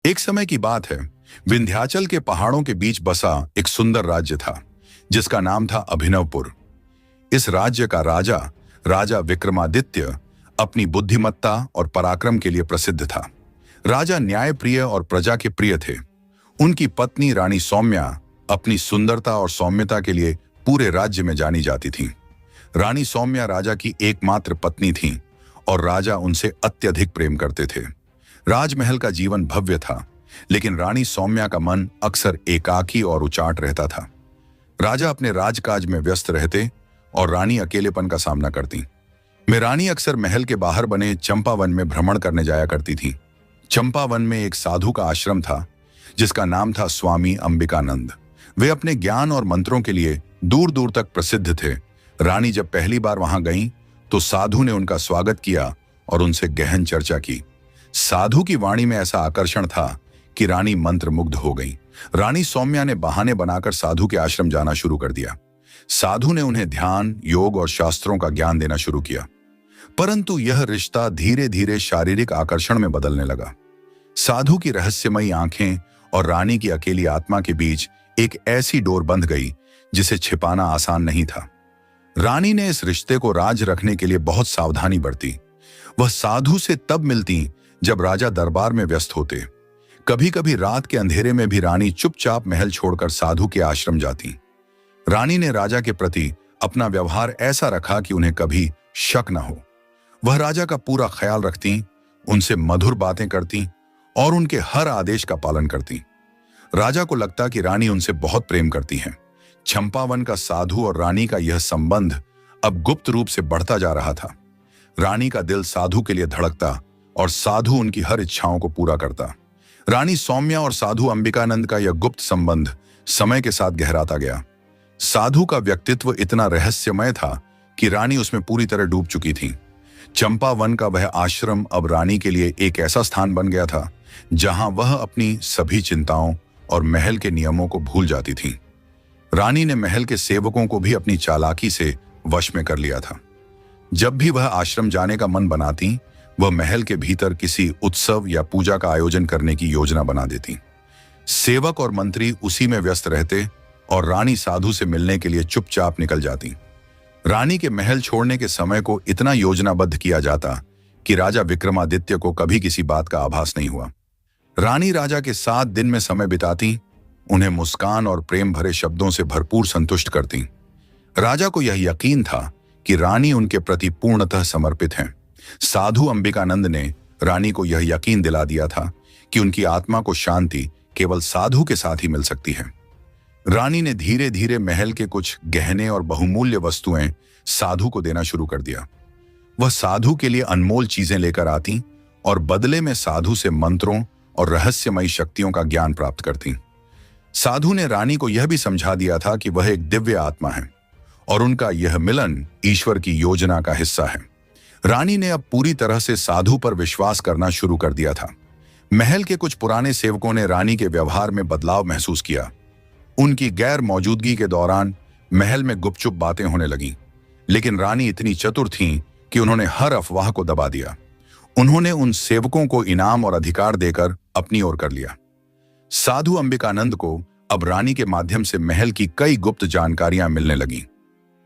एक समय की बात है। विंध्याचल के पहाड़ों के बीच बसा एक सुंदर राज्य था जिसका नाम था अभिनवपुर। इस राज्य का राजा राजा विक्रमादित्य अपनी बुद्धिमत्ता और पराक्रम के लिए प्रसिद्ध था। राजा न्यायप्रिय और प्रजा के प्रिय थे। उनकी पत्नी रानी सौम्या अपनी सुंदरता और सौम्यता के लिए पूरे राज्य में जानी जाती थी। रानी सौम्या राजा की एकमात्र पत्नी थी और राजा उनसे अत्यधिक प्रेम करते थे। राजमहल का जीवन भव्य था, लेकिन रानी सौम्या का मन अक्सर एकाकी और उचाट रहता था। राजा अपने राजकाज में व्यस्त रहते और रानी अकेलेपन का सामना करती। रानी अक्सर महल के बाहर बने चंपावन में भ्रमण करने जाया करती थी। चंपावन में एक साधु का आश्रम था जिसका नाम था स्वामी अंबिकानंद। वे अपने ज्ञान और मंत्रों के लिए दूर दूर तक प्रसिद्ध थे। रानी जब पहली बार वहां गईं, तो साधु ने उनका स्वागत किया और उनसे गहन चर्चा की। साधु की वाणी में ऐसा आकर्षण था कि रानी मंत्रमुग्ध हो गई। रानी सौम्या ने बहाने बनाकर साधु के आश्रम जाना शुरू कर दिया। साधु ने उन्हें ध्यान, योग और शास्त्रों का ज्ञान देना शुरू किया, परंतु यह रिश्ता धीरे धीरे शारीरिक आकर्षण में बदलने लगा। साधु की रहस्यमयी आंखें और रानी की अकेली आत्मा के बीच एक ऐसी डोर बंध गई जिसे छिपाना आसान नहीं था। रानी ने इस रिश्ते को राज रखने के लिए बहुत सावधानी बरती। वह साधु से तब मिलती जब राजा दरबार में व्यस्त होते। कभी कभी रात के अंधेरे में भी रानी चुपचाप महल छोड़कर साधु के आश्रम जाती। रानी ने राजा के प्रति अपना व्यवहार ऐसा रखा कि उन्हें कभी शक न हो। वह राजा का पूरा ख्याल रखती, उनसे मधुर बातें करती और उनके हर आदेश का पालन करती। राजा को लगता कि रानी उनसे बहुत प्रेम करती हैं। चंपावन का साधु और रानी का यह संबंध अब गुप्त रूप से बढ़ता जा रहा था। रानी का दिल साधु के लिए धड़कता और साधु उनकी हर इच्छाओं को पूरा करता। रानी सौम्या और साधु अंबिकानंद का यह गुप्त संबंध समय के साथ गहराता गया। साधु का व्यक्तित्व इतना रहस्यमय था कि रानी उसमें पूरी तरह डूब चुकी थी। चंपावन का वह आश्रम अब रानी के लिए एक ऐसा स्थान बन गया था जहां वह अपनी सभी चिंताओं और महल के नियमों को भूल जाती थी। रानी ने महल के सेवकों को भी अपनी चालाकी से वश में कर लिया था। जब भी वह आश्रम जाने का मन बनाती, वह महल के भीतर किसी उत्सव या पूजा का आयोजन करने की योजना बना देती। सेवक और मंत्री उसी में व्यस्त रहते और रानी साधु से मिलने के लिए चुपचाप निकल जाती। रानी के महल छोड़ने के समय को इतना योजनाबद्ध किया जाता कि राजा विक्रमादित्य को कभी किसी बात का आभास नहीं हुआ। रानी राजा के साथ दिन में समय बिताती, उन्हें मुस्कान और प्रेम भरे शब्दों से भरपूर संतुष्ट करती। राजा को यह यकीन था कि रानी उनके प्रति पूर्णतः समर्पित हैं। साधु अंबिकानंद ने रानी को यह यकीन दिला दिया था कि उनकी आत्मा को शांति केवल साधु के साथ ही मिल सकती है। रानी ने धीरे धीरे महल के कुछ गहने और बहुमूल्य वस्तुएं साधु को देना शुरू कर दिया। वह साधु के लिए अनमोल चीजें लेकर आती और बदले में साधु से मंत्रों और रहस्यमयी शक्तियों का ज्ञान प्राप्त करती। साधु ने रानी को यह भी समझा दिया था कि वह एक दिव्य आत्मा है और उनका यह मिलन ईश्वर की योजना का हिस्सा है। रानी ने अब पूरी तरह से साधु पर विश्वास करना शुरू कर दिया था। महल के कुछ पुराने सेवकों ने रानी के व्यवहार में बदलाव महसूस किया। उनकी गैर मौजूदगी के दौरान महल में गुपचुप बातें होने लगीं, लेकिन रानी इतनी चतुर थीं कि उन्होंने हर अफवाह को दबा दिया। उन्होंने उन सेवकों को इनाम और अधिकार देकर अपनी ओर कर लिया। साधु अंबिकानंद को अब रानी के माध्यम से महल की कई गुप्त जानकारियां मिलने लगीं।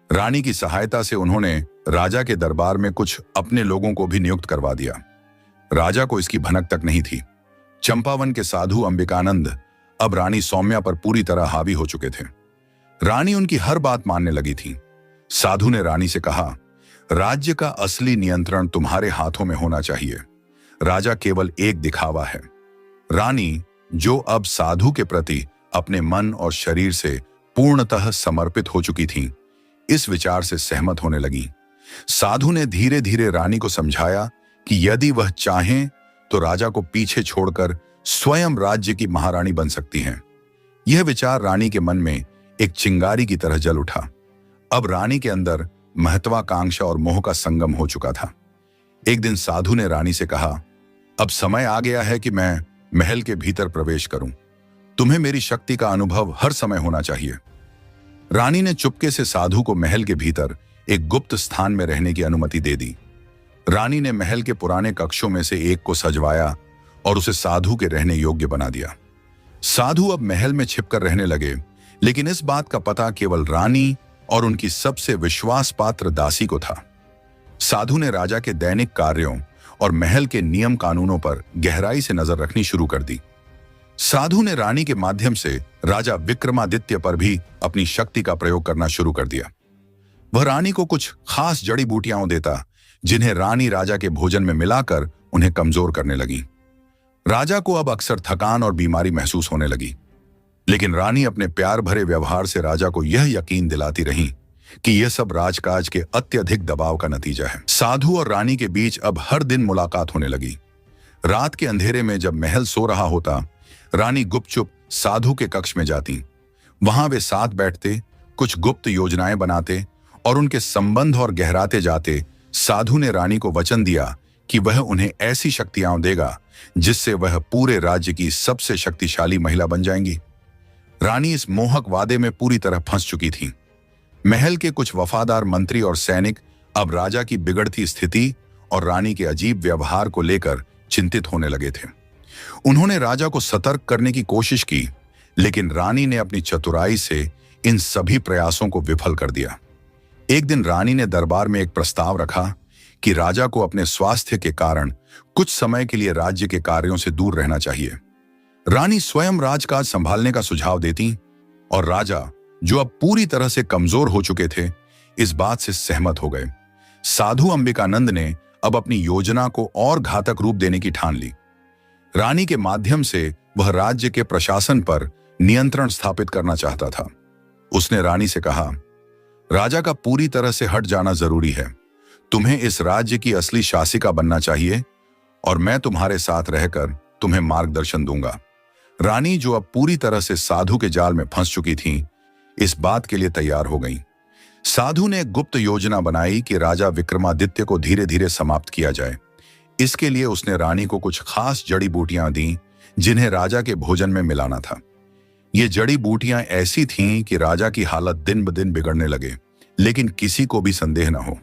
रानी की सहायता से उन्होंने राजा के दरबार में कुछ अपने लोगों को भी नियुक्त करवा दिया। राजा को इसकी भनक तक नहीं थी। चंपावन के साधु अंबिकानंद अब रानी सौम्या पर पूरी तरह हावी हो चुके थे। रानी उनकी हर बात मानने लगी थी। साधु ने रानी से कहा, राज्य का असली नियंत्रण तुम्हारे हाथों में होना चाहिए। राजा केवल एक दिखावा है। रानी, जो अब साधु के प्रति अपने मन और शरीर से पूर्णतः समर्पित हो चुकी थी, इस विचार से सहमत होने लगी। साधु ने धीरे धीरे रानी को समझाया कि यदि वह चाहें तो राजा को पीछे छोड़कर स्वयं राज्य की महारानी बन सकती हैं। यह विचार रानी के मन में एक चिंगारी की तरह जल उठा। अब रानी के अंदर महत्वाकांक्षा और मोह का संगम हो चुका था। एक दिन साधु ने रानी से कहा, अब समय आ गया है कि मैं महल के भीतर प्रवेश करूं। तुम्हें मेरी शक्ति का अनुभव हर समय होना चाहिए। रानी ने चुपके से साधु को महल के भीतर एक गुप्त स्थान में रहने की अनुमति दे दी। रानी ने महल के पुराने कक्षों में से एक को सजवाया और उसे साधु के रहने योग्य बना दिया। साधु अब महल में छिपकर रहने लगे, लेकिन इस बात का पता केवल रानी और उनकी सबसे विश्वास पात्र दासी को था। साधु ने राजा के दैनिक कार्यों और महल के नियम कानूनों पर गहराई से नजर रखनी शुरू कर दी। साधु ने रानी के माध्यम से राजा विक्रमादित्य पर भी अपनी शक्ति का प्रयोग करना शुरू कर दिया। वह रानी को कुछ खास जड़ी बूटियां देता, जिन्हें रानी राजा के भोजन में मिलाकर उन्हें कमजोर करने लगी। राजा को अब अक्सर थकान और बीमारी महसूस होने लगी, लेकिन रानी अपने प्यार भरे व्यवहार से राजा को यह यकीन दिलाती रही कि यह सब राजकाज के अत्यधिक दबाव का नतीजा है। साधु और रानी के बीच अब हर दिन मुलाकात होने लगी। रात के अंधेरे में जब महल सो रहा होता, रानी गुपचुप साधु के कक्ष में जाती। वहां वे साथ बैठते, कुछ गुप्त योजनाएं बनाते और उनके संबंध और गहराते जाते। साधु ने रानी को वचन दिया कि वह उन्हें ऐसी शक्तियां देगा जिससे वह पूरे राज्य की सबसे शक्तिशाली महिला बन जाएंगी। रानी इस मोहक वादे में पूरी तरह फंस चुकी थी। महल के कुछ वफादार मंत्री और सैनिक अब राजा की बिगड़ती स्थिति और रानी के अजीब व्यवहार को लेकर चिंतित होने लगे थे। उन्होंने राजा को सतर्क करने की कोशिश की, लेकिन रानी ने अपनी चतुराई से इन सभी प्रयासों को विफल कर दिया। एक दिन रानी ने दरबार में एक प्रस्ताव रखा कि राजा को अपने स्वास्थ्य के कारण कुछ समय के लिए राज्य के कार्यों से दूर रहना चाहिए। रानी स्वयं राजकाज संभालने का सुझाव देती और राजा, जो अब पूरी तरह से कमजोर हो चुके थे, इस बात से सहमत हो गए। साधु अंबिकानंद ने अब अपनी योजना को और घातक रूप देने की ठान ली। रानी के माध्यम से वह राज्य के प्रशासन पर नियंत्रण स्थापित करना चाहता था। उसने रानी से कहा, राजा का पूरी तरह से हट जाना जरूरी है। तुम्हें इस राज्य की असली शासिका बनना चाहिए और मैं तुम्हारे साथ रहकर तुम्हें मार्गदर्शन दूंगा। रानी, जो अब पूरी तरह से साधु के जाल में फंस चुकी थी, इस बात के लिए तैयार हो गई। साधु ने एक गुप्त योजना बनाई कि राजा विक्रमादित्य को धीरे धीरे समाप्त किया जाए। इसके लिए उसने रानी को कुछ खास जड़ी बूटियां दी, जिन्हें राजा के भोजन में मिलाना था। ये जड़ी बूटियां ऐसी थीं कि राजा की हालत दिन ब दिन बिगड़ने लगे, लेकिन किसी को भी संदेह न हो।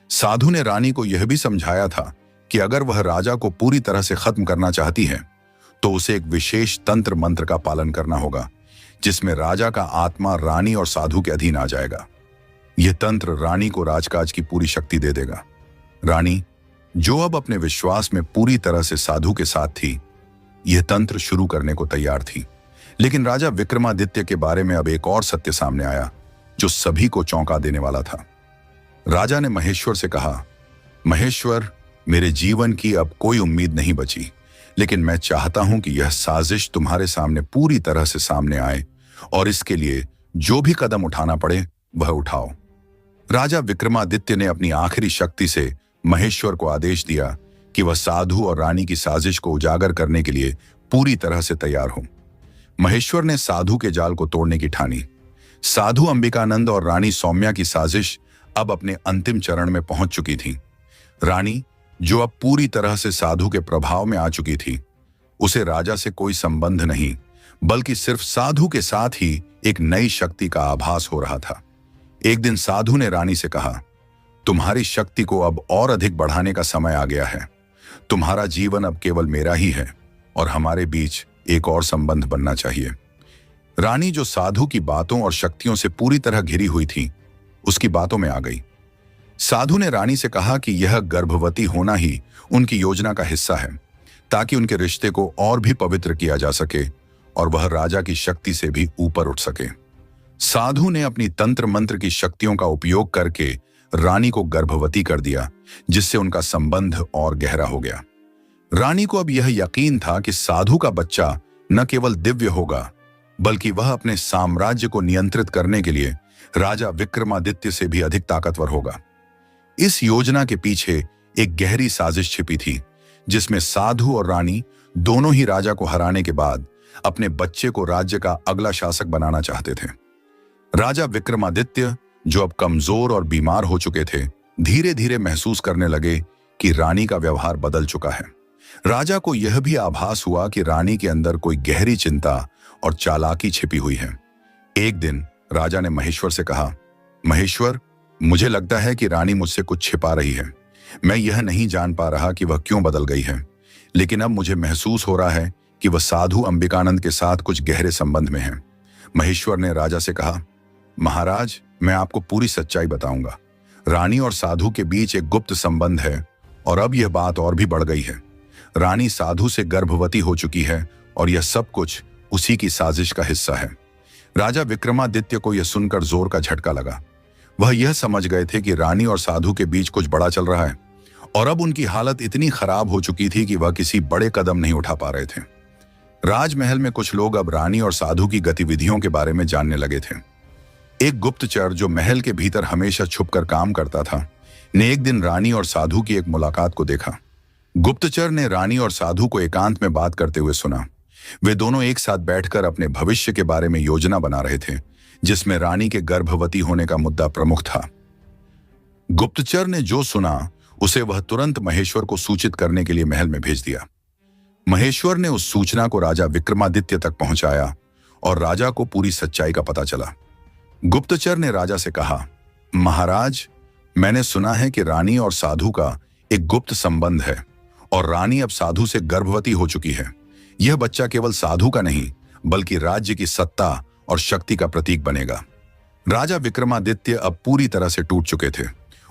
साधु ने रानी को यह भी समझाया था कि अगर वह राजा को पूरी तरह से खत्म करना चाहती है, तो उसे एक विशेष तंत्र मंत्र का पालन करना होगा, जिसमें राजा का आत्मा रानी और साधु के अधीन आ जाएगा। यह तंत्र रानी को राजकाज की पूरी शक्ति दे देगा। रानी, जो अब अपने विश्वास में पूरी तरह से साधु के साथ थी, यह तंत्र शुरू करने को तैयार थी। लेकिन राजा विक्रमादित्य के बारे में अब एक और सत्य सामने आया, जो सभी को चौंका देने वाला था। राजा ने महेश्वर से कहा, महेश्वर, मेरे जीवन की अब कोई उम्मीद नहीं बची, लेकिन मैं चाहता हूं कि यह साजिश तुम्हारे सामने पूरी तरह से सामने आए और इसके लिए जो भी कदम उठाना पड़े वह उठाओ। राजा विक्रमादित्य ने अपनी आखिरी शक्ति से महेश्वर को आदेश दिया कि वह साधु और रानी की साजिश को उजागर करने के लिए पूरी तरह से तैयार हो। महेश्वर ने साधु के जाल को तोड़ने की ठानी। साधु अंबिकानंद और रानी सौम्या की साजिश अब अपने अंतिम चरण में पहुंच चुकी थी। रानी, जो अब पूरी तरह से साधु के प्रभाव में आ चुकी थी, उसे राजा से कोई संबंध नहीं, बल्कि सिर्फ साधु के साथ ही एक नई शक्ति का आभास हो रहा था। एक दिन साधु ने रानी से कहा, तुम्हारी शक्ति को अब और अधिक बढ़ाने का समय आ गया है। तुम्हारा जीवन अब केवल मेरा ही है और हमारे बीच एक और संबंध बनना चाहिए। रानी, जो साधु की बातों और शक्तियों से पूरी तरह घिरी हुई थी, उसकी बातों में आ गई। साधु ने रानी से कहा कि यह गर्भवती होना ही उनकी योजना का हिस्सा है, ताकि उनके रिश्ते को और भी पवित्र किया जा सके और वह राजा की शक्ति से भी ऊपर उठ सके। साधु ने अपनी तंत्र मंत्र की शक्तियों का उपयोग करके रानी को गर्भवती कर दिया, जिससे उनका संबंध और गहरा हो गया। रानी को अब यह यकीन था कि साधु का बच्चा न केवल दिव्य होगा, बल्कि वह अपने साम्राज्य को नियंत्रित करने के लिए राजा विक्रमादित्य से भी अधिक ताकतवर होगा। इस योजना के पीछे एक गहरी साजिश छिपी थी, जिसमें साधु और रानी दोनों ही राजा को हराने के बाद अपने बच्चे को राज्य का अगला शासक बनाना चाहते थे। राजा विक्रमादित्य, जो अब कमजोर और बीमार हो चुके थे, धीरे धीरे महसूस करने लगे कि रानी का व्यवहार बदल चुका है। राजा को यह भी आभास हुआ कि रानी के अंदर कोई गहरी चिंता और चालाकी छिपी हुई है। एक दिन राजा ने महेश्वर से कहा, महेश्वर, मुझे लगता है कि रानी मुझसे कुछ छिपा रही है। मैं यह नहीं जान पा रहा कि वह क्यों बदल गई है। लेकिन अब मुझे महसूस हो रहा है कि वह साधु अंबिकानंद के साथ कुछ गहरे संबंध में है। महेश्वर ने राजा से कहा, महाराज, मैं आपको पूरी सच्चाई बताऊंगा। रानी और साधु के बीच एक गुप्त संबंध है और अब यह बात और भी बढ़ गई है। रानी साधु से गर्भवती हो चुकी है और यह सब कुछ उसी की साजिश का हिस्सा है। राजा विक्रमादित्य को यह सुनकर जोर का झटका लगा। वह यह समझ गए थे कि रानी और साधु के बीच कुछ बड़ा चल रहा है और अब उनकी हालत इतनी खराब हो चुकी थी कि वह किसी बड़े कदम नहीं उठा पा रहे थे। राजमहल में कुछ लोग अब रानी और साधु की गतिविधियों के बारे में जानने लगे थे। एक गुप्तचर जो महल के भीतर हमेशा छुपकर काम करता था, ने एक दिन रानी और साधु की एक मुलाकात को देखा। गुप्तचर ने रानी और साधु को एकांत में बात करते हुए सुना। वे दोनों एक साथ बैठकर अपने भविष्य के बारे में योजना बना रहे थे, जिसमें रानी के गर्भवती होने का मुद्दा प्रमुख था। गुप्तचर ने जो सुना उसे वह तुरंत महेश्वर को सूचित करने के लिए महल में भेज दिया। महेश्वर ने उस सूचना को राजा विक्रमादित्य तक पहुंचाया और राजा को पूरी सच्चाई का पता चला। गुप्तचर ने राजा से कहा, महाराज, मैंने सुना है कि रानी और साधु का एक गुप्त संबंध है और रानी अब साधु से गर्भवती हो चुकी है। यह बच्चा केवल साधु का नहीं बल्कि राज्य की सत्ता और शक्ति का प्रतीक बनेगा। राजा विक्रमादित्य अब पूरी तरह से टूट चुके थे।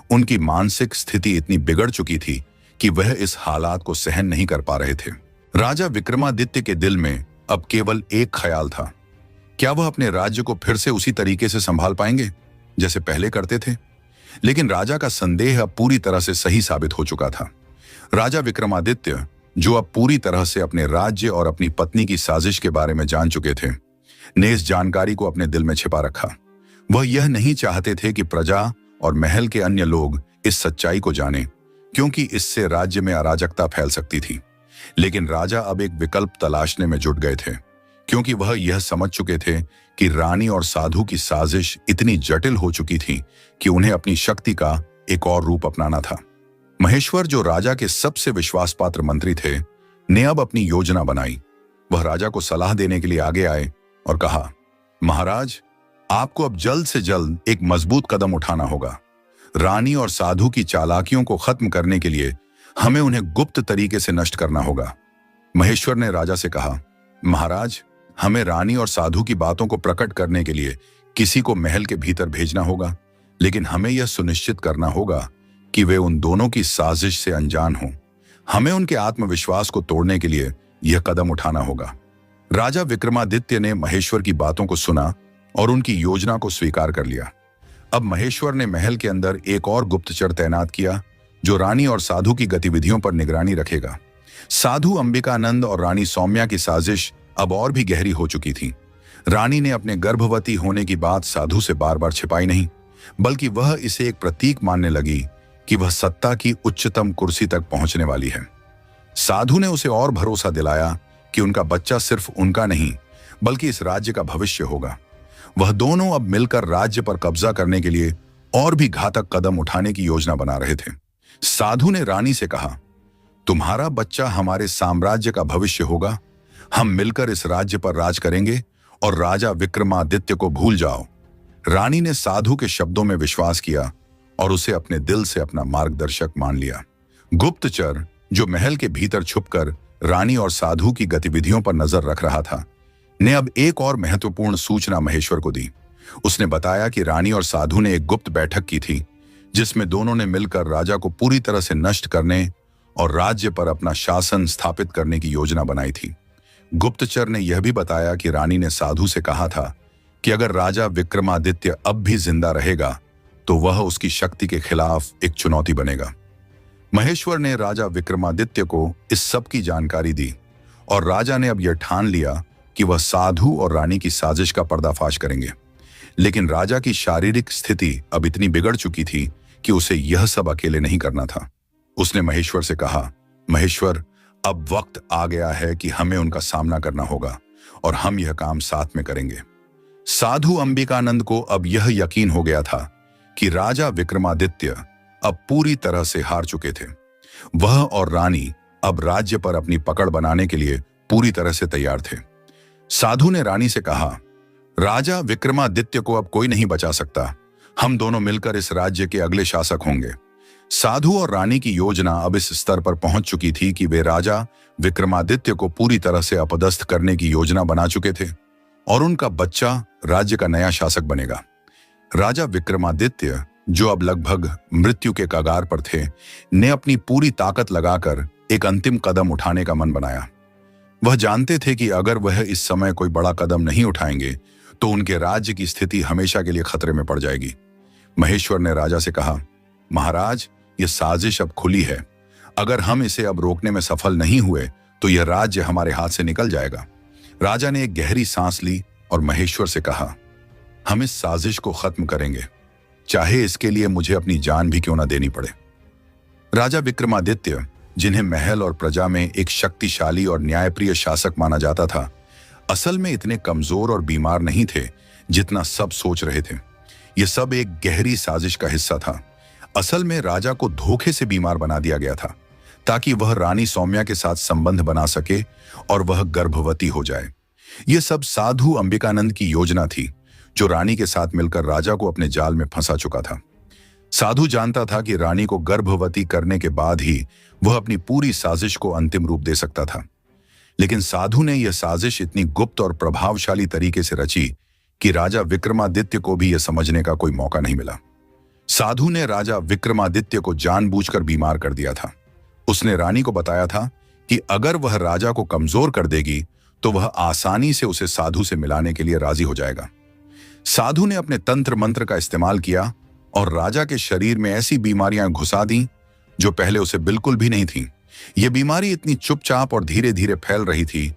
उनकी मानसिक स्थिति इतनी बिगड़ चुकी थी कि वह इस हालात को सहन नहीं कर पा रहे थे। राजा विक्रमादित्य के दिल में अब केवल एक ख्याल था, क्या वह अपने राज्य को फिर से उसी तरीके से संभाल पाएंगे जैसे पहले करते थे? लेकिन राजा का संदेह अब पूरी तरह से सही साबित हो चुका था। राजा विक्रमादित्य, जो अब पूरी तरह से अपने राज्य और अपनी पत्नी की साजिश के बारे में जान चुके थे, ने इस जानकारी को अपने दिल में छिपा रखा। वह यह नहीं चाहते थे कि प्रजा और महल के अन्य लोग इस सच्चाई को जानें, क्योंकि इससे राज्य में अराजकता फैल सकती थी। लेकिन राजा अब एक विकल्प तलाशने में जुट गए थे, क्योंकि वह यह समझ चुके थे कि रानी और साधु की साजिश इतनी जटिल हो चुकी थी कि उन्हें अपनी शक्ति का एक और रूप अपनाना था। महेश्वर, जो राजा के सबसे विश्वासपात्र मंत्री थे, ने अब अपनी योजना बनाई। वह राजा को सलाह देने के लिए आगे आए और कहा, महाराज, आपको अब जल्द से जल्द एक मजबूत कदम उठाना होगा। रानी और साधु की चालाकियों को खत्म करने के लिए हमें उन्हें गुप्त तरीके से नष्ट करना होगा। महेश्वर ने राजा से कहा, महाराज, हमें रानी और साधु की बातों को प्रकट करने के लिए किसी को महल के भीतर भेजना होगा, लेकिन हमें यह सुनिश्चित करना होगा कि वे उन दोनों की साजिश से अनजान हों। हमें उनके आत्मविश्वास को तोड़ने के लिए यह कदम उठाना होगा। राजा विक्रमादित्य ने महेश्वर की बातों को सुना और उनकी योजना को स्वीकार कर लिया। अब महेश्वर ने महल के अंदर एक और गुप्तचर तैनात किया, जो रानी और साधु की गतिविधियों पर निगरानी रखेगा। साधु अंबिकानंद और रानी सौम्या की साजिश अब और भी गहरी हो चुकी थी। रानी ने अपने गर्भवती होने की बात साधु से बार बार छिपाई नहीं, बल्कि वह इसे एक प्रतीक मानने लगी कि वह सत्ता की उच्चतम कुर्सी तक पहुंचने वाली है। साधु ने उसे और भरोसा दिलाया कि उनका बच्चा सिर्फ उनका नहीं बल्कि इस राज्य का भविष्य होगा। वह दोनों अब मिलकर राज्य पर कब्जा करने के लिए और भी घातक कदम उठाने की योजना बना रहे थे। साधु ने रानी से कहा, तुम्हारा बच्चा हमारे साम्राज्य का भविष्य होगा। हम मिलकर इस राज्य पर राज करेंगे और राजा विक्रमादित्य को भूल जाओ। रानी ने साधु के शब्दों में विश्वास किया और उसे अपने दिल से अपना मार्गदर्शक मान लिया। गुप्तचर, जो महल के भीतर छुपकर रानी और साधु की गतिविधियों पर नजर रख रहा था, ने अब एक और महत्वपूर्ण सूचना महेश्वर को दी। उसने बताया कि रानी और साधु ने एक गुप्त बैठक की थी, जिसमें दोनों ने मिलकर राजा को पूरी तरह से नष्ट करने और राज्य पर अपना शासन स्थापित करने की योजना बनाई थी। गुप्तचर ने यह भी बताया कि रानी ने साधु से कहा था कि अगर राजा विक्रमादित्य अब भी जिंदा रहेगा तो वह उसकी शक्ति के खिलाफ एक चुनौती बनेगा। महेश्वर ने राजा विक्रमादित्य को इस सब की जानकारी दी और राजा ने अब यह ठान लिया कि वह साधु और रानी की साजिश का पर्दाफाश करेंगे। लेकिन राजा की शारीरिक स्थिति अब इतनी बिगड़ चुकी थी कि उसे यह सब अकेले नहीं करना था। उसने महेश्वर से कहा, महेश्वर, अब वक्त आ गया है कि हमें उनका सामना करना होगा और हम यह काम साथ में करेंगे। साधु अंबिकानंद को अब यह यकीन हो गया था कि राजा विक्रमादित्य अब पूरी तरह से हार चुके थे। वह और रानी अब राज्य पर अपनी पकड़ बनाने के लिए पूरी तरह से तैयार थे। साधु ने रानी से कहा, राजा विक्रमादित्य को अब कोई नहीं बचा सकता। हम दोनों मिलकर इस राज्य के अगले शासक होंगे। साधु और रानी की योजना अब इस स्तर पर पहुंच चुकी थी कि वे राजा विक्रमादित्य को पूरी तरह से अपदस्थ करने की योजना बना चुके थे और उनका बच्चा राज्य का नया शासक बनेगा। राजा विक्रमादित्य, जो अब लगभग मृत्यु के कगार पर थे, ने अपनी पूरी ताकत लगाकर एक अंतिम कदम उठाने का मन बनाया। वह जानते थे कि अगर वह इस समय कोई बड़ा कदम नहीं उठाएंगे तो उनके राज्य की स्थिति हमेशा के लिए खतरे में पड़ जाएगी। महेश्वर ने राजा से कहा, महाराज, यह साजिश अब खुली है। अगर हम इसे अब रोकने में सफल नहीं हुए तो यह राज्य हमारे हाथ से निकल जाएगा। राजा ने एक गहरी सांस ली और महेश्वर से कहा, हम इस साजिश को खत्म करेंगे, चाहे इसके लिए मुझे अपनी जान भी क्यों न देनी पड़े। राजा विक्रमादित्य, जिन्हें महल और प्रजा में एक शक्तिशाली और न्यायप्रिय शासक माना जाता था, असल में इतने कमजोर और बीमार नहीं थे जितना सब सोच रहे थे। यह सब एक गहरी साजिश का हिस्सा था। असल में राजा को धोखे से बीमार बना दिया गया था ताकि वह रानी सौम्या के साथ संबंध बना सके और वह गर्भवती हो जाए। यह सब साधु अंबिकानंद की योजना थी, जो रानी के साथ मिलकर राजा को अपने जाल में फंसा चुका था। साधु जानता था कि रानी को गर्भवती करने के बाद ही वह अपनी पूरी साजिश को अंतिम रूप दे सकता था, लेकिन साधु ने यह साजिश इतनी गुप्त और प्रभावशाली तरीके से रची कि राजा विक्रमादित्य को भी यह समझने का कोई मौका नहीं मिला। साधु ने राजा विक्रमादित्य को जानबूझकर बीमार कर दिया था। उसने रानी को बताया था कि अगर वह राजा को कमजोर कर देगी तो वह आसानी से उसे साधु से मिलाने के लिए राजी हो जाएगा। साधु ने अपने तंत्र मंत्र का इस्तेमाल किया और राजा के शरीर में ऐसी बीमारियां घुसा दी जो पहले उसे बिल्कुल भी नहीं थी। यह बीमारी इतनी चुपचाप और धीरे धीरे फैल रही थी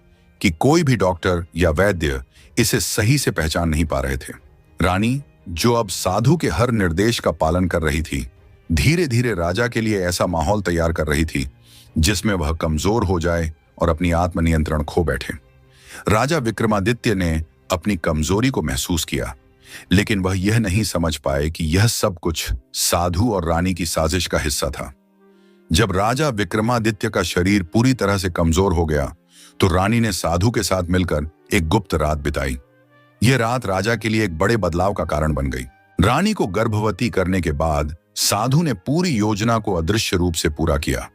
कि कोई भी डॉक्टर या वैद्य इसे सही से पहचान नहीं पा रहे थे। रानी, जो अब साधु के हर निर्देश का पालन कर रही थी, धीरे धीरे राजा के लिए ऐसा माहौल तैयार कर रही थी जिसमें वह कमजोर हो जाए और अपनी आत्मनियंत्रण खो बैठे। राजा विक्रमादित्य ने अपनी कमजोरी को महसूस किया, लेकिन वह यह नहीं समझ पाए कि यह सब कुछ साधु और रानी की साजिश का हिस्सा था। जब राजा विक्रमादित्य का शरीर पूरी तरह से कमजोर हो गया तो रानी ने साधु के साथ मिलकर एक गुप्त रात बिताई। यह रात राजा के लिए एक बड़े बदलाव का कारण बन गई। रानी को गर्भवती करने के बाद साधु ने पूरी योजना को अदृश्य रूप से पूरा किया।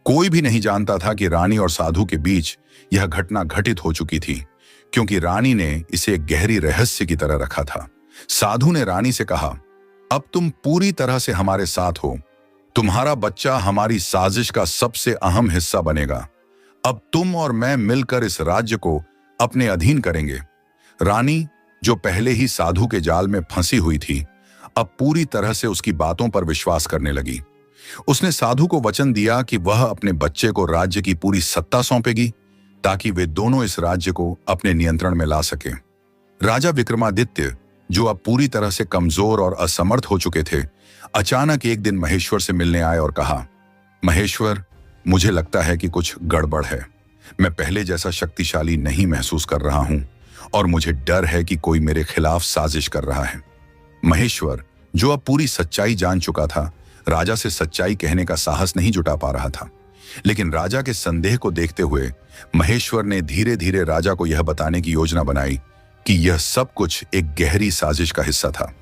कोई भी नहीं जानता था कि रानी और साधु के बीच यह घटना घटित हो चुकी थी, क्योंकि रानी ने इसे एक गहरी रहस्य की तरह रखा था। साधु ने रानी से कहा, अब तुम पूरी तरह से हमारे साथ हो। तुम्हारा बच्चा हमारी साजिश का सबसे अहम हिस्सा बनेगा। अब तुम और मैं मिलकर इस राज्य को अपने अधीन करेंगे। रानी, जो पहले ही साधु के जाल में फंसी हुई थी, अब पूरी तरह से उसकी बातों पर विश्वास करने लगी। उसने साधु को वचन दिया कि वह अपने बच्चे को राज्य की पूरी सत्ता सौंपेगी ताकि वे दोनों इस राज्य को अपने नियंत्रण में ला सके। राजा विक्रमादित्य, जो अब पूरी तरह से कमजोर और असमर्थ हो चुके थे, अचानक एक दिन महेश्वर से मिलने आए और कहा, महेश्वर, मुझे लगता है कि कुछ गड़बड़ है। मैं पहले जैसा शक्तिशाली नहीं महसूस कर रहा हूं और मुझे डर है कि कोई मेरे खिलाफ साजिश कर रहा है। महेश्वर, जो अब पूरी सच्चाई जान चुका था, राजा से सच्चाई कहने का साहस नहीं जुटा पा रहा था, लेकिन राजा के संदेह को देखते हुए महेश्वर ने धीरे धीरे राजा को यह बताने की योजना बनाई कि यह सब कुछ एक गहरी साजिश का हिस्सा था।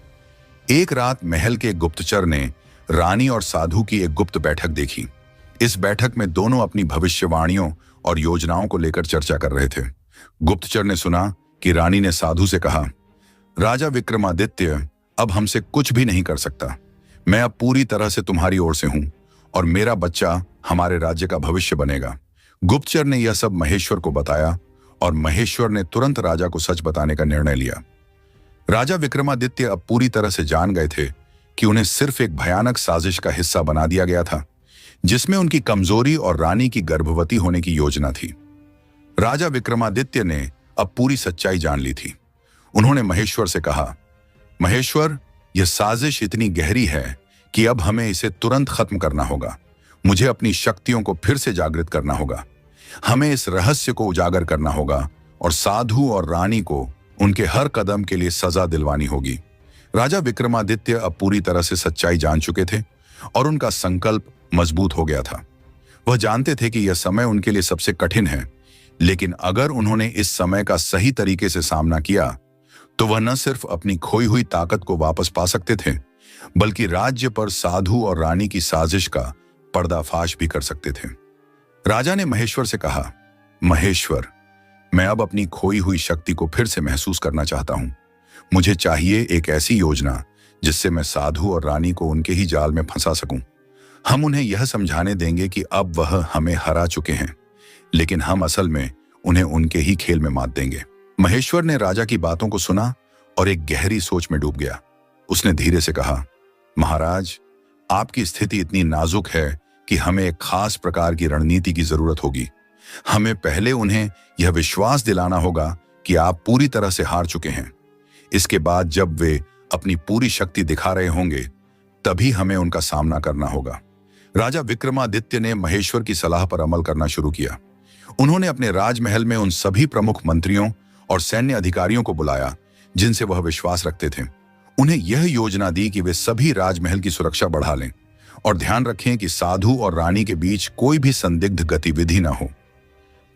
एक रात महल के गुप्तचर ने रानी और साधु की एक गुप्त बैठक देखी। इस बैठक में दोनों अपनी भविष्यवाणियों और योजनाओं को लेकर चर्चा कर रहे थे। गुप्तचर ने सुना कि रानी ने साधु से कहा, राजा विक्रमादित्य अब हमसे कुछ भी नहीं कर सकता। मैं अब पूरी तरह से तुम्हारी ओर से हूं और मेरा बच्चा हमारे राज्य का भविष्य बनेगा। गुप्तचर ने यह सब महेश्वर को बताया और महेश्वर ने तुरंत राजा को सच बताने का निर्णय लिया। राजा विक्रमादित्य अब पूरी तरह से जान गए थे कि उन्हें सिर्फ एक भयानक साजिश का हिस्सा बना दिया गया था, जिसमें उनकी कमजोरी और रानी की गर्भवती होने की योजना थी। राजा विक्रमादित्य ने अब पूरी सच्चाई जान ली थी। उन्होंने महेश्वर से कहा, महेश्वर, यह साजिश इतनी गहरी है कि अब हमें इसे तुरंत खत्म करना होगा। मुझे अपनी शक्तियों को फिर से जागृत करना होगा। हमें इस रहस्य को उजागर करना होगा और साधु और रानी को उनके हर कदम के लिए सजा दिलवानी होगी। राजा विक्रमादित्य अब पूरी तरह से सच्चाई जान चुके थे और उनका संकल्प मजबूत हो गया था। वह जानते थे कि यह समय उनके लिए सबसे कठिन है, लेकिन अगर उन्होंने इस समय का सही तरीके से सामना किया तो वह न सिर्फ अपनी खोई हुई ताकत को वापस पा सकते थे, बल्कि राज्य पर साधु और रानी की साजिश का पर्दाफाश भी कर सकते थे। राजा ने महेश्वर से कहा, महेश्वर, मैं अब अपनी खोई हुई शक्ति को फिर से महसूस करना चाहता हूं। मुझे चाहिए एक ऐसी योजना जिससे मैं साधु और रानी को उनके ही जाल में फंसा सकूं। हम उन्हें यह समझाने देंगे कि अब वह हमें हरा चुके हैं, लेकिन हम असल में उन्हें उनके ही खेल में मात देंगे। महेश्वर ने राजा की बातों को सुना और एक गहरी सोच में डूब गया। उसने धीरे से कहा, महाराज, आपकी स्थिति इतनी नाजुक है कि हमें एक खास प्रकार की रणनीति की जरूरत होगी। हमें पहले उन्हें यह विश्वास दिलाना होगा कि आप पूरी तरह से हार चुके हैं। इसके बाद जब वे अपनी पूरी शक्ति दिखा रहे होंगे, तभी हमें उनका सामना करना होगा। राजा विक्रमादित्य ने महेश्वर की सलाह पर अमल करना शुरू किया। उन्होंने अपने राजमहल में उन सभी प्रमुख मंत्रियों और सैन्य अधिकारियों को बुलाया जिनसे वह विश्वास रखते थे। उन्हें यह योजना दी कि वे सभी राजमहल की सुरक्षा बढ़ा लें और ध्यान रखें कि साधु और रानी के बीच कोई भी संदिग्ध गतिविधि न हो।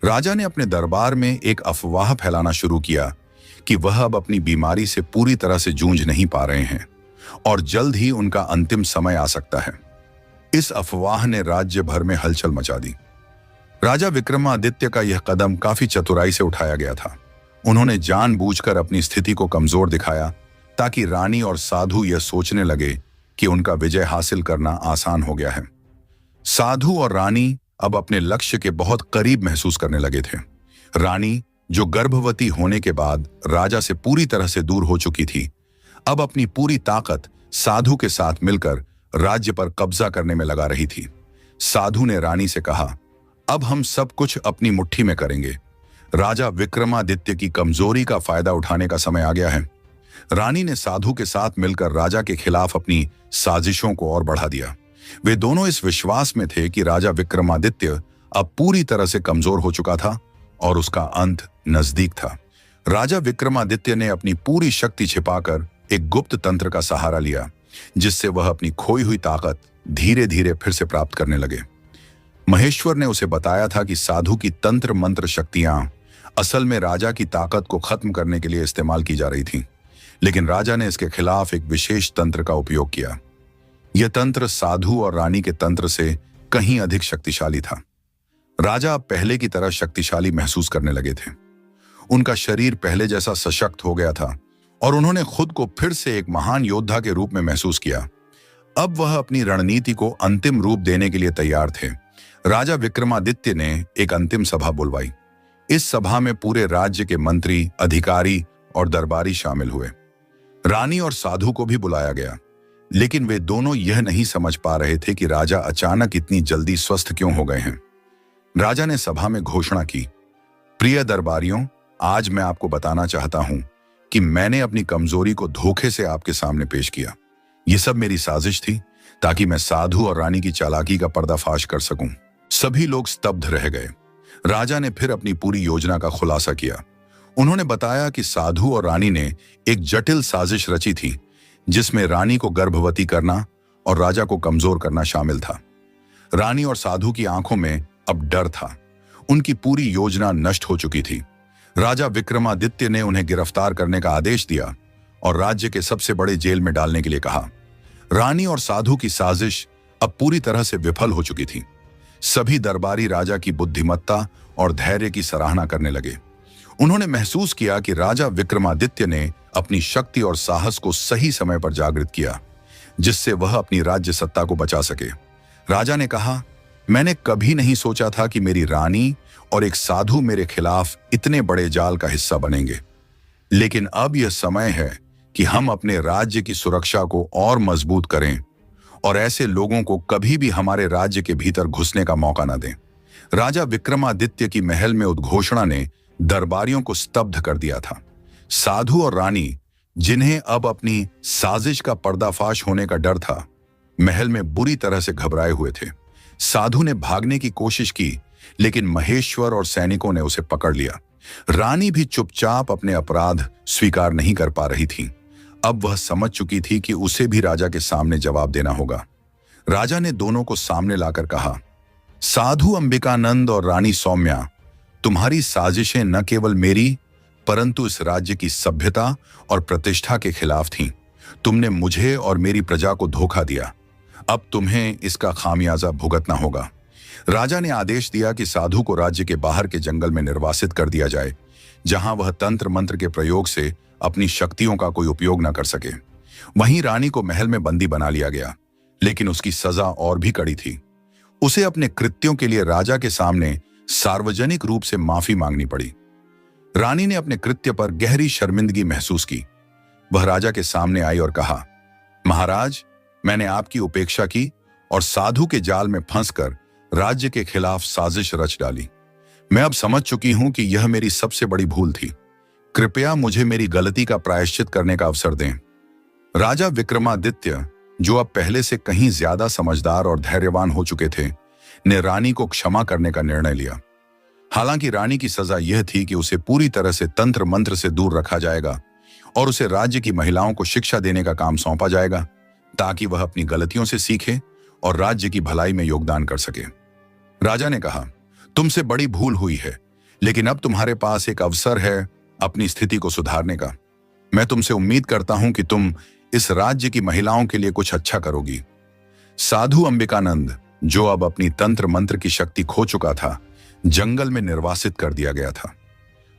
राजा ने अपने दरबार में एक अफवाह फैलाना शुरू किया कि वह अब अपनी बीमारी से पूरी तरह से जूझ नहीं पा रहे हैं और जल्द ही उनका अंतिम समय आ सकता है। इस अफवाह ने राज्य भर में हलचल मचा दी। राजा विक्रमादित्य का यह कदम काफी चतुराई से उठाया गया था। उन्होंने जानबूझकर अपनी स्थिति को कमजोर दिखाया ताकि रानी और साधु यह सोचने लगे कि उनका विजय हासिल करना आसान हो गया है। साधु और रानी अब अपने लक्ष्य के बहुत करीब महसूस करने लगे थे। रानी, जो गर्भवती होने के बाद राजा से पूरी तरह से दूर हो चुकी थी, अब अपनी पूरी ताकत साधु के साथ मिलकर राज्य पर कब्जा करने में लगा रही थी। साधु ने रानी से कहा, अब हम सब कुछ अपनी मुट्ठी में करेंगे। राजा विक्रमादित्य की कमजोरी का फायदा उठाने का समय आ गया है। रानी ने साधु के साथ मिलकर राजा के खिलाफ अपनी साजिशों को और बढ़ा दिया। वे दोनों इस विश्वास में थे कि राजा विक्रमादित्य अब पूरी तरह से कमजोर हो चुका था और उसका अंत नजदीक था। राजा विक्रमादित्य ने अपनी पूरी शक्ति छिपाकर एक गुप्त तंत्र का सहारा लिया, जिससे वह अपनी खोई हुई ताकत धीरे धीरे फिर से प्राप्त करने लगे। महेश्वर ने उसे बताया था कि साधु की तंत्र मंत्र शक्तियां असल में राजा की ताकत को खत्म करने के लिए इस्तेमाल की जा रही थीं, लेकिन राजा ने इसके खिलाफ एक विशेष तंत्र का उपयोग किया। यह तंत्र साधु और रानी के तंत्र से कहीं अधिक शक्तिशाली था। राजा अब पहले की तरह शक्तिशाली महसूस करने लगे थे। उनका शरीर पहले जैसा सशक्त हो गया था और उन्होंने खुद को फिर से एक महान योद्धा के रूप में महसूस किया। अब वह अपनी रणनीति को अंतिम रूप देने के लिए तैयार थे। राजा विक्रमादित्य ने एक अंतिम सभा बुलवाई। इस सभा में पूरे राज्य के मंत्री, अधिकारी और दरबारी शामिल हुए। रानी और साधु को भी बुलाया गया, लेकिन वे दोनों यह नहीं समझ पा रहे थे कि राजा अचानक इतनी जल्दी स्वस्थ क्यों हो गए हैं। राजा ने सभा में घोषणा की, प्रिय दरबारियों, आज मैं आपको बताना चाहता हूं कि मैंने अपनी कमजोरी को धोखे से आपके सामने पेश किया। यह सब मेरी साजिश थी ताकि मैं साधु और रानी की चालाकी का पर्दाफाश कर सकूं। सभी लोग स्तब्ध रह गए। राजा ने फिर अपनी पूरी योजना का खुलासा किया। उन्होंने बताया कि साधु और रानी ने एक जटिल साजिश रची थी, जिसमें रानी को गर्भवती करना और राजा को कमजोर करना शामिल था। रानी और साधु की आंखों में अब डर था। उनकी पूरी योजना नष्ट हो चुकी थी। राजा विक्रमादित्य ने उन्हें गिरफ्तार करने का आदेश दिया और राज्य के सबसे बड़े जेल में डालने के लिए कहा। रानी और साधु की साजिश अब पूरी तरह से विफल हो चुकी थी। सभी दरबारी राजा की बुद्धिमत्ता और धैर्य की सराहना करने लगे। उन्होंने महसूस किया कि राजा विक्रमादित्य ने अपनी शक्ति और साहस को सही समय पर जागृत किया, जिससे वह अपनी राज्य सत्ता को बचा सके। राजा ने कहा, मैंने कभी नहीं सोचा था कि मेरी रानी और एक साधु मेरे खिलाफ इतने बड़े जाल का हिस्सा बनेंगे, लेकिन अब यह समय है कि हम अपने राज्य की सुरक्षा को और मजबूत करें और ऐसे लोगों को कभी भी हमारे राज्य के भीतर घुसने का मौका न दें। राजा विक्रमादित्य की महल में उद्घोषणा ने दरबारियों को स्तब्ध कर दिया था। साधु और रानी, जिन्हें अब अपनी साजिश का पर्दाफाश होने का डर था, महल में बुरी तरह से घबराए हुए थे। साधु ने भागने की कोशिश की, लेकिन महेश्वर और सैनिकों ने उसे पकड़ लिया। रानी भी चुपचाप अपने अपराध स्वीकार नहीं कर पा रही थी। अब वह समझ चुकी थी कि उसे भी राजा के सामने जवाब देना होगा। राजा ने दोनों को सामने लाकर कहा, साधु अंबिकानंद और रानी सौम्या, तुम्हारी साजिशें न केवल मेरी परंतु इस राज्य की सभ्यता और प्रतिष्ठा के खिलाफ थीं। तुमने मुझे और मेरी प्रजा को धोखा दिया। अब तुम्हें इसका खामियाजा भुगतना होगा। राजा ने आदेश दिया कि साधु को राज्य के बाहर के जंगल में निर्वासित कर दिया जाए, जहां वह तंत्र मंत्र के प्रयोग से अपनी शक्तियों का कोई उपयोग न कर सके। वहीं रानी को महल में बंदी बना लिया गया, लेकिन उसकी सजा और भी कड़ी थी। उसे अपने कृत्यों के लिए राजा के सामने सार्वजनिक रूप से माफी मांगनी पड़ी। रानी ने अपने कृत्य पर गहरी शर्मिंदगी महसूस की। वह राजा के सामने आई और कहा, महाराज, मैंने आपकी उपेक्षा की और साधु के जाल में फंसकर राज्य के खिलाफ साजिश रच डाली। मैं अब समझ चुकी हूं कि यह मेरी सबसे बड़ी भूल थी। कृपया मुझे मेरी गलती का प्रायश्चित करने का अवसर दें। राजा विक्रमादित्य, जो अब पहले से कहीं ज्यादा समझदार और धैर्यवान हो चुके थे, ने रानी को क्षमा करने का निर्णय लिया। हालांकि रानी की सजा यह थी कि उसे पूरी तरह से तंत्र मंत्र से दूर रखा जाएगा और उसे राज्य की महिलाओं को शिक्षा देने का काम सौंपा जाएगा, ताकि वह अपनी गलतियों से सीखे और राज्य की भलाई में योगदान कर सके। राजा ने कहा, तुमसे बड़ी भूल हुई है, लेकिन अब तुम्हारे पास एक अवसर है अपनी स्थिति को सुधारने का। मैं तुमसे उम्मीद करता हूं कि तुम इस राज्य की महिलाओं के लिए कुछ अच्छा करोगी। साधु अंबिकानंद, जो अब अपनी तंत्र मंत्र की शक्ति खो चुका था, जंगल में निर्वासित कर दिया गया था।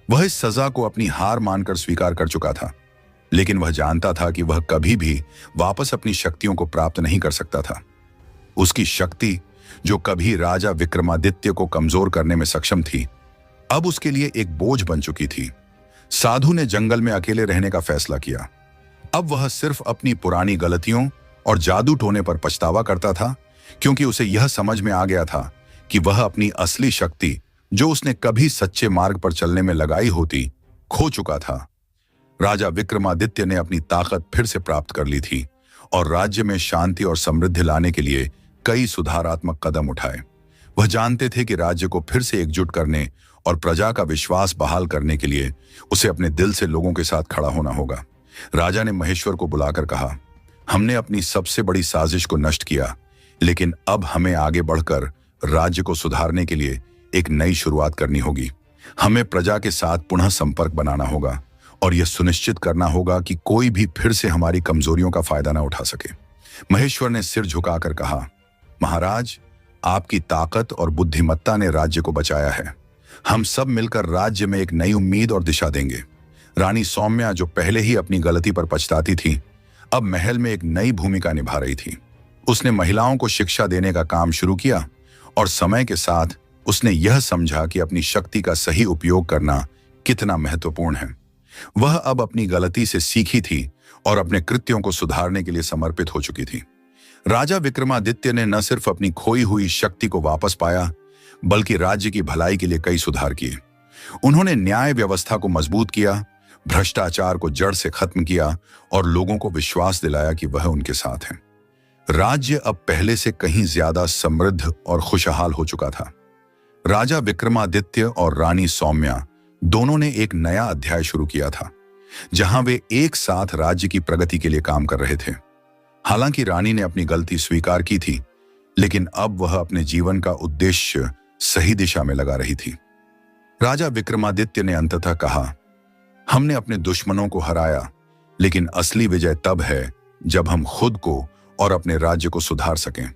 वह इस सजा को अपनी हार मानकर स्वीकार कर चुका था, लेकिन वह जानता था कि वह कभी भी वापस अपनी शक्तियों को प्राप्त नहीं कर सकता था। उसकी शक्ति, जो कभी राजा विक्रमादित्य को कमजोर करने में सक्षम थी, अब उसके लिए एक बोझ बन चुकी थी। साधु ने जंगल में अकेले रहने का फैसला किया। अब वह सिर्फ अपनी पुरानी गलतियों और जादू टोने पर पछतावा करता था, क्योंकि उसे यह समझ में आ गया था कि वह अपनी असली शक्ति, जो उसने कभी सच्चे मार्ग पर चलने में लगाई होती, खो चुका था। राजा विक्रमादित्य ने अपनी ताकत फिर से प्राप्त कर ली थी और राज्य में शांति और समृद्धि लाने के लिए कई सुधारात्मक कदम उठाए। वह जानते थे कि राज्य को फिर से एकजुट करने और प्रजा का विश्वास बहाल करने के लिए उसे अपने दिल से लोगों के साथ खड़ा होना होगा। राजा ने महेश्वर को बुलाकर कहा, हमने अपनी सबसे बड़ी साजिश को नष्ट किया, लेकिन अब हमें आगे बढ़कर राज्य को सुधारने के लिए एक नई शुरुआत करनी होगी। हमें प्रजा के साथ पुनः संपर्क बनाना होगा और यह सुनिश्चित करना होगा कि कोई भी फिर से हमारी कमजोरियों का फायदा न उठा सके। महेश्वर ने सिर झुकाकर कहा, महाराज, आपकी ताकत और बुद्धिमत्ता ने राज्य को बचाया है। हम सब मिलकर राज्य में एक नई उम्मीद और दिशा देंगे। रानी सौम्या, जो पहले ही अपनी गलती पर पछताती थी, अब महल में एक नई भूमिका निभा रही थी। उसने महिलाओं को शिक्षा देने का काम शुरू किया और समय के साथ उसने यह समझा कि अपनी शक्ति का सही उपयोग करना कितना महत्वपूर्ण है। वह अब अपनी गलती से सीखी थी और अपने कृत्यों को सुधारने के लिए समर्पित हो चुकी थी। राजा विक्रमादित्य ने न सिर्फ अपनी खोई हुई शक्ति को वापस पाया, बल्कि राज्य की भलाई के लिए कई सुधार किए। उन्होंने न्याय व्यवस्था को मजबूत किया, भ्रष्टाचार को जड़ से खत्म किया और लोगों को विश्वास दिलाया कि वह उनके साथ हैं। राज्य अब पहले से कहीं ज्यादा समृद्ध और खुशहाल हो चुका था। राजा विक्रमादित्य और रानी सौम्या दोनों ने एक नया अध्याय शुरू किया था, जहां वे एक साथ राज्य की प्रगति के लिए काम कर रहे थे। हालांकि रानी ने अपनी गलती स्वीकार की थी, लेकिन अब वह अपने जीवन का उद्देश्य सही दिशा में लगा रही थी। राजा विक्रमादित्य ने अंततः कहा, हमने अपने दुश्मनों को हराया, लेकिन असली विजय तब है जब हम खुद को और अपने राज्य को सुधार सकें।